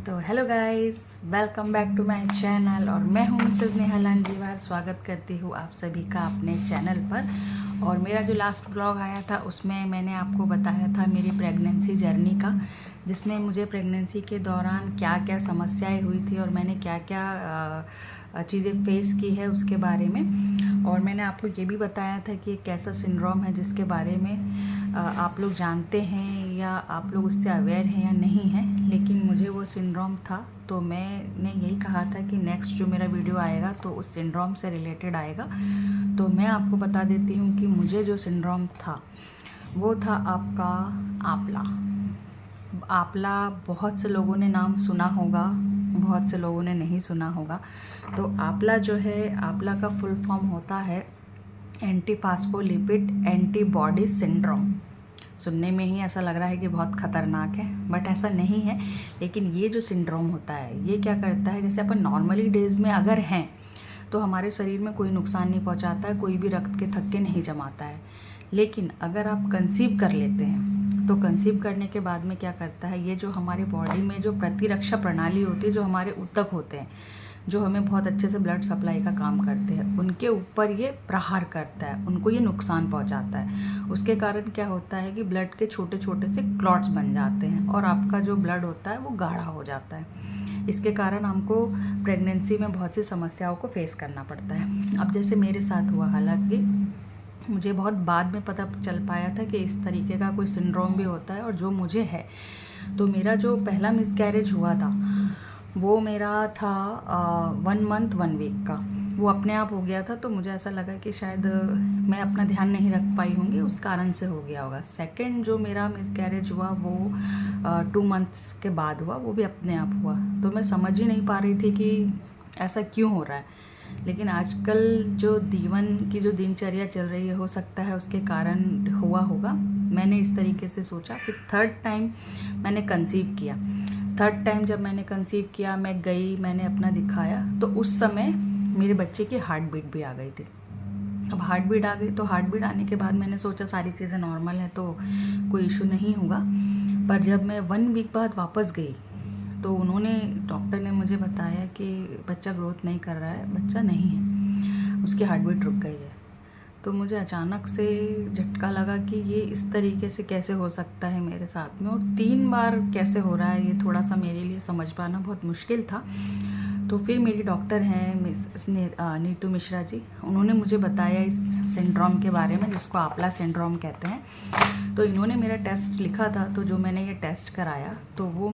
तो hello guys, welcome back to my channel. और मैं हूं मिसेस नेहा लांजीवाल। स्वागत करती हूं आप सभी का अपने चैनल पर। और मेरा जो लास्ट ब्लॉग आया था उसमें मैंने आपको बताया था मेरी प्रेगनेंसी जर्नी का, जिसमें मुझे प्रेगनेंसी के दौरान क्या क्या समस्याएं हुई थी और मैंने क्या क्या चीज़ें फेस की है उसके बारे में। और मैंने आपको ये भी बताया था कि एक ऐसा सिंड्रोम है जिसके बारे में आप लोग जानते हैं या आप लोग उससे अवेयर हैं या नहीं हैं, लेकिन मुझे वो सिंड्रोम था। तो मैंने यही कहा था कि नेक्स्ट जो मेरा वीडियो आएगा तो उस सिंड्रोम से रिलेटेड आएगा। तो मैं आपको बता देती हूँ कि मुझे जो सिंड्रोम था वो था आपका आंवला। आंवला बहुत से लोगों ने नाम सुना होगा, बहुत से लोगों ने नहीं सुना होगा। तो आंवला जो है, आंवला का फुल फॉर्म होता है एंटीफॉस्फोलिपिड एंटीबॉडी सिंड्रोम। सुनने में ही ऐसा लग रहा है कि बहुत ख़तरनाक है, बट ऐसा नहीं है। लेकिन ये जो सिंड्रोम होता है ये क्या करता है, जैसे अपन नॉर्मली डेज में अगर हैं तो हमारे शरीर में कोई नुकसान नहीं पहुंचाता है, कोई भी रक्त के थक्के नहीं जमाता है। लेकिन अगर आप कंसीव कर लेते हैं तो कंसीव करने के बाद में क्या करता है, ये जो हमारे बॉडी में जो प्रतिरक्षा प्रणाली होती है, जो हमारे ऊतक होते हैं, जो हमें बहुत अच्छे से ब्लड सप्लाई का काम करते हैं, उनके ऊपर ये प्रहार करता है, उनको ये नुकसान पहुंचाता है। उसके कारण क्या होता है कि ब्लड के छोटे छोटे से क्लॉट्स बन जाते हैं और आपका जो ब्लड होता है वो गाढ़ा हो जाता है। इसके कारण हमको प्रेगनेंसी में बहुत सी समस्याओं को फेस करना पड़ता है। अब जैसे मेरे साथ हुआ, हालांकि मुझे बहुत बाद में पता चल पाया था कि इस तरीके का कोई सिंड्रोम भी होता है और जो मुझे है। तो मेरा जो पहला मिसकैरेज हुआ था वो मेरा था 1 मंथ 1 वीक का। वो अपने आप हो गया था, तो मुझे ऐसा लगा कि शायद मैं अपना ध्यान नहीं रख पाई होंगी, उस कारण से हो गया होगा। सेकंड जो मेरा मिसकैरेज हुआ वो 2 मंथ्स के बाद हुआ, वो भी अपने आप हुआ। तो मैं समझ ही नहीं पा रही थी कि ऐसा क्यों हो रहा है। लेकिन आजकल जो जीवन की जो दिनचर्या चल रही है, हो सकता है उसके कारण हुआ होगा। मैंने इस तरीके से सोचा। फिर थर्ड टाइम मैंने कंसीव किया। थर्ड टाइम जब मैंने कंसीव किया, मैं गई, मैंने अपना दिखाया, तो उस समय मेरे बच्चे की हार्ट बीट भी आ गई थी। अब हार्ट बीट आ गई तो हार्ट बीट आने के बाद मैंने सोचा सारी चीज़ें नॉर्मल है तो कोई इशू नहीं होगा। पर जब मैं 1 वीक बाद वापस गई तो डॉक्टर ने मुझे बताया कि बच्चा ग्रोथ नहीं कर रहा है, बच्चा नहीं है, उसकी हार्ट बीट रुक गई है। तो मुझे अचानक से झटका लगा कि ये इस तरीके से कैसे हो सकता है मेरे साथ में, और 3 बार कैसे हो रहा है, ये थोड़ा सा मेरे लिए समझ पाना बहुत मुश्किल था। तो फिर मेरी डॉक्टर हैं नीतू मिश्रा जी, उन्होंने मुझे बताया इस सिंड्रोम के बारे में, जिसको आंवला सिंड्रोम कहते हैं। तो इन्होंने मेरा टेस्ट लिखा था, तो जो मैंने ये टेस्ट कराया तो वो